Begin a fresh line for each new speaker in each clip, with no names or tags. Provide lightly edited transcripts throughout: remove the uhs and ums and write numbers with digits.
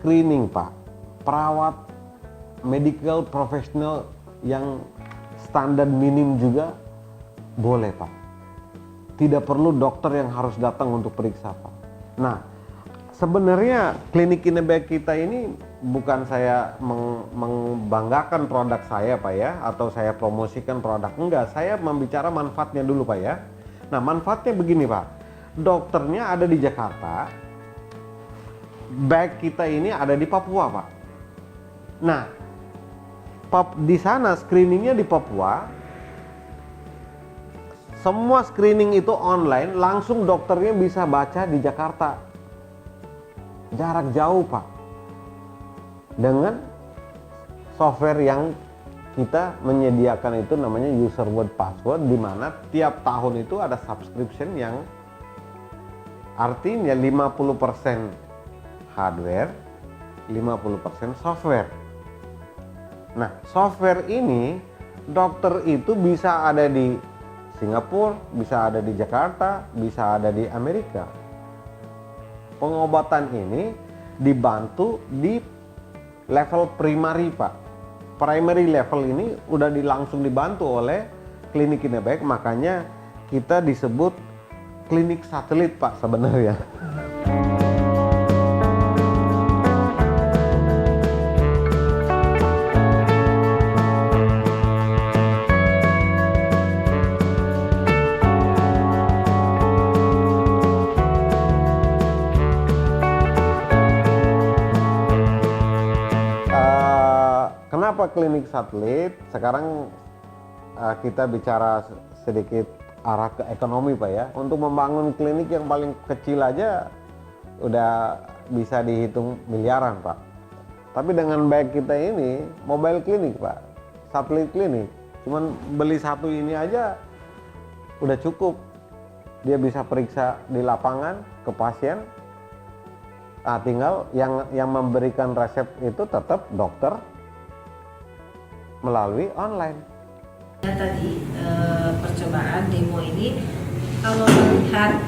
screening Pak, perawat medical professional yang standar minim juga boleh Pak. Tidak perlu dokter yang harus datang untuk periksa Pak. Nah, sebenarnya klinik Kinebaik kita ini bukan saya membanggakan produk saya Pak ya, atau saya promosikan produk, enggak, saya membicara manfaatnya dulu Pak ya. Nah, manfaatnya begini Pak, dokternya ada di Jakarta, bag kita ini ada di Papua Pak. Nah, di sana screeningnya di Papua, semua screening itu online, langsung dokternya bisa baca di Jakarta. Jarak jauh Pak. Dengan software yang kita menyediakan itu namanya user word password, di mana tiap tahun itu ada subscription yang artinya 50% hardware, 50% software. Nah, software ini dokter itu bisa ada di Singapura, bisa ada di Jakarta, bisa ada di Amerika. Pengobatan ini dibantu di level primary Pak. Primary level ini udah langsung dibantu oleh klinik Kinebaik, makanya kita disebut klinik satelit Pak sebenarnya. Kenapa klinik satelit? Sekarang kita bicara sedikit arah ke ekonomi Pak ya. Untuk membangun klinik yang paling kecil aja udah bisa dihitung miliaran Pak. Tapi dengan baik kita ini mobile klinik Pak, satelit klinik, cuman beli satu ini aja udah cukup. Dia bisa periksa di lapangan ke pasien. Nah, tinggal yang memberikan resep itu tetap dokter melalui online.
Ya, tadi percobaan demo ini kalau melihat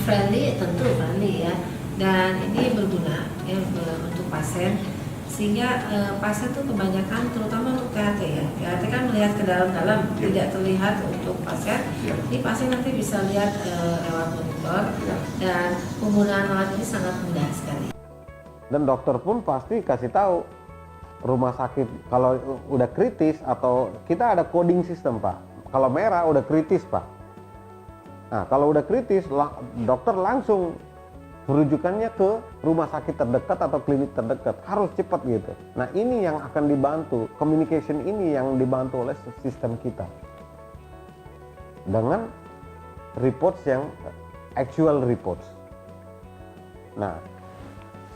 friendly, tentu friendly ya, dan ini berguna ya untuk pasien, sehingga pasien tuh kebanyakan terutama untuk THT ya. THT kan melihat ke dalam-dalam, tidak terlihat untuk pasien. Ini pasien nanti bisa lihat lewat monitor, dan penggunaan alat ini sangat mudah sekali.
Dan dokter pun pasti kasih tahu rumah sakit kalau udah kritis, atau kita ada coding system Pak. Kalau merah udah kritis Pak. Nah, kalau udah kritis dokter langsung merujukannya ke rumah sakit terdekat atau klinik terdekat, harus cepat gitu. Nah, ini yang akan dibantu, communication ini yang dibantu oleh sistem kita dengan reports yang actual reports. Nah,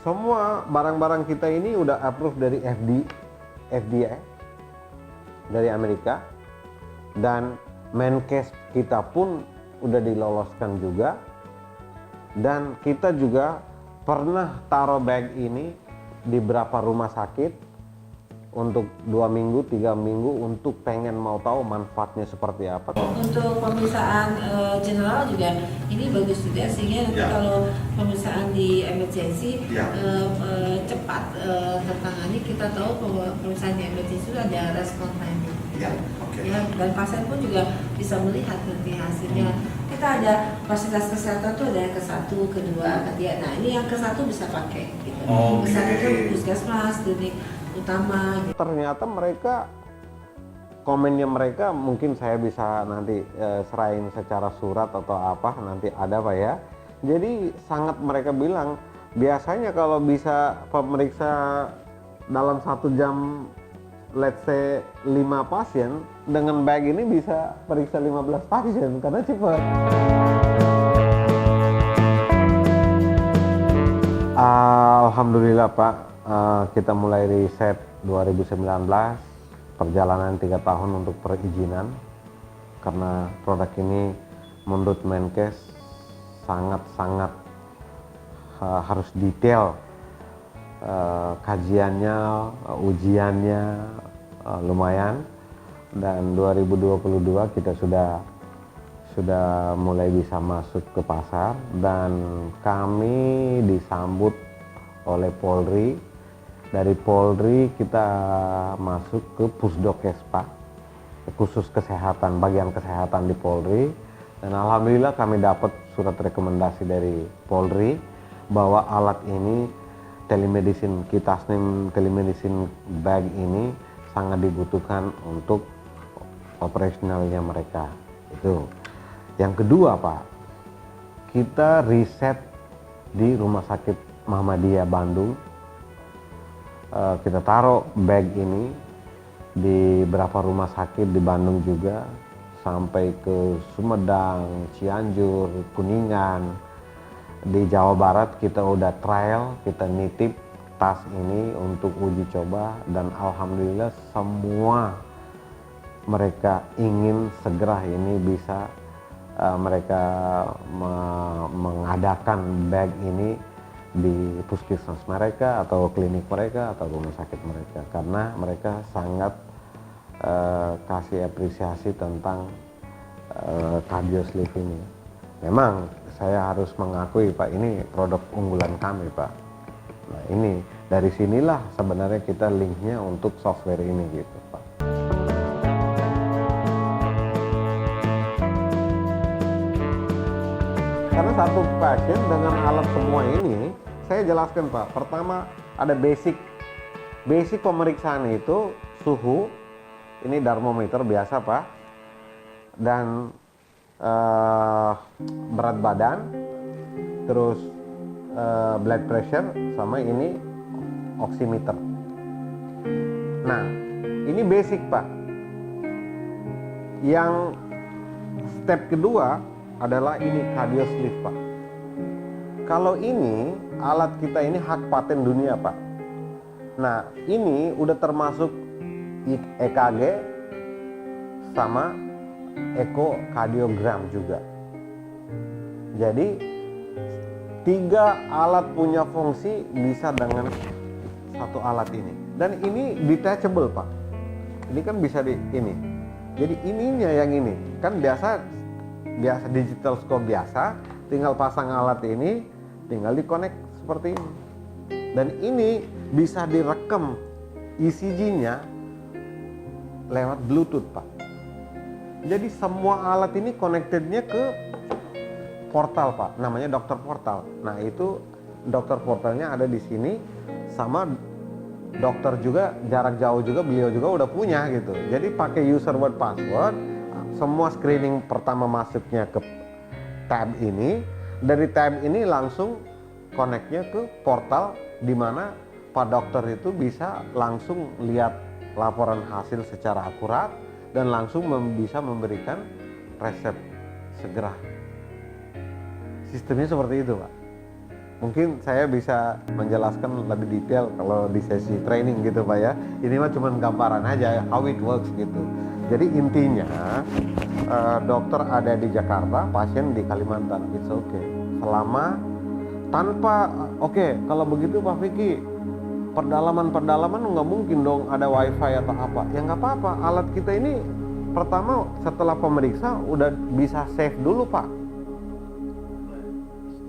semua barang-barang kita ini udah approve dari FDA dari Amerika, dan Menkes kita pun udah diloloskan juga, dan kita juga pernah taruh bag ini di beberapa rumah sakit untuk 2 minggu, 3 minggu untuk pengen mau tahu manfaatnya seperti apa.
Untuk pemeriksaan general juga ini bagus juga, sehingga nanti kalau pemeriksaan di emergency cepat tertangani. Kita tahu bahwa pemeriksaan di emergency itu ada respon time. Ya, dan pasien pun juga bisa melihat nanti hasilnya. Kita ada fasilitas kesehatan tuh ada yang ke-1, ke-2, ke-3. Nah, ini yang ke-1 bisa pakai gitu. Ke-1 itu puskesmas, klinik utama.
Ternyata mereka, komennya mereka mungkin saya bisa nanti serahin secara surat atau apa, nanti ada Pak ya. Jadi sangat mereka bilang, biasanya kalau bisa pemeriksa dalam 1 jam, let's say 5 pasien, dengan bag ini bisa periksa 15 pasien karena cepat. Alhamdulillah Pak, kita mulai riset 2019, perjalanan 3 tahun untuk perizinan, karena produk ini menurut Menkes sangat-sangat harus detail, kajiannya, ujiannya lumayan, dan 2022 kita sudah mulai bisa masuk ke pasar, dan kami disambut oleh Polri. Dari Polri kita masuk ke Pusdokespa, khusus kesehatan, bagian kesehatan di Polri. Dan alhamdulillah kami dapat surat rekomendasi dari Polri bahwa alat ini telemedicine, Kitasnim telemedicine bag ini sangat dibutuhkan untuk operasionalnya mereka. Itu. Yang kedua Pak, kita riset di Rumah Sakit Muhammadiyah Bandung. Kita taruh bag ini di beberapa rumah sakit di Bandung juga, sampai ke Sumedang, Cianjur, Kuningan. Di Jawa Barat kita udah trial, kita nitip tas ini untuk uji coba, dan alhamdulillah semua mereka ingin segera ini bisa mereka mengadakan bag ini di puskesmas mereka atau klinik mereka atau rumah sakit mereka, karena mereka sangat kasih apresiasi tentang CardioSleeve ini. Memang saya harus mengakui Pak, ini produk unggulan kami Pak. Nah ini dari sinilah sebenarnya kita linknya untuk software ini gitu Pak. Karena satu pasien dengan alat semua ini, saya jelaskan Pak. Pertama ada basic pemeriksaan itu suhu, ini termometer biasa Pak, dan berat badan, terus blood pressure, sama ini oximeter. Nah ini basic Pak. Yang step kedua adalah ini CardioSleeve Pak. Kalau ini alat kita ini hak paten dunia Pak. Nah ini udah termasuk EKG sama ekokardiogram juga. Jadi 3 alat punya fungsi bisa dengan satu alat ini. Dan ini detachable Pak. Ini kan bisa di ini. Jadi ininya yang ini kan biasa digital scope biasa, tinggal pasang alat ini, tinggal di-connect seperti ini. Dan ini bisa direkam ECG-nya lewat Bluetooth Pak. Jadi semua alat ini connected-nya ke portal Pak, namanya dokter portal. Nah itu dokter portalnya ada di sini, sama dokter juga jarak jauh juga, beliau juga udah punya gitu. Jadi pakai user word password, semua screening pertama masuknya ke tab ini, dari tab ini langsung connect-nya ke portal di mana Pak dokter itu bisa langsung lihat laporan hasil secara akurat dan langsung bisa memberikan resep segera. Sistemnya seperti itu Pak. Mungkin saya bisa menjelaskan lebih detail kalau di sesi training gitu Pak ya. Ini mah cuma gambaran aja how it works gitu. Jadi intinya dokter ada di Jakarta, pasien di Kalimantan, it's okay. Selama tanpa kalau begitu Pak Vicky, pedalaman nggak mungkin dong ada wifi atau apa. Ya nggak apa-apa, alat kita ini pertama setelah pemeriksa udah bisa save dulu Pak.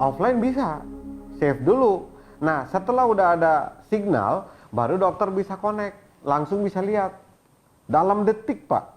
Offline bisa, save dulu. Nah setelah udah ada signal, baru dokter bisa connect, langsung bisa lihat. Dalam detik Pak,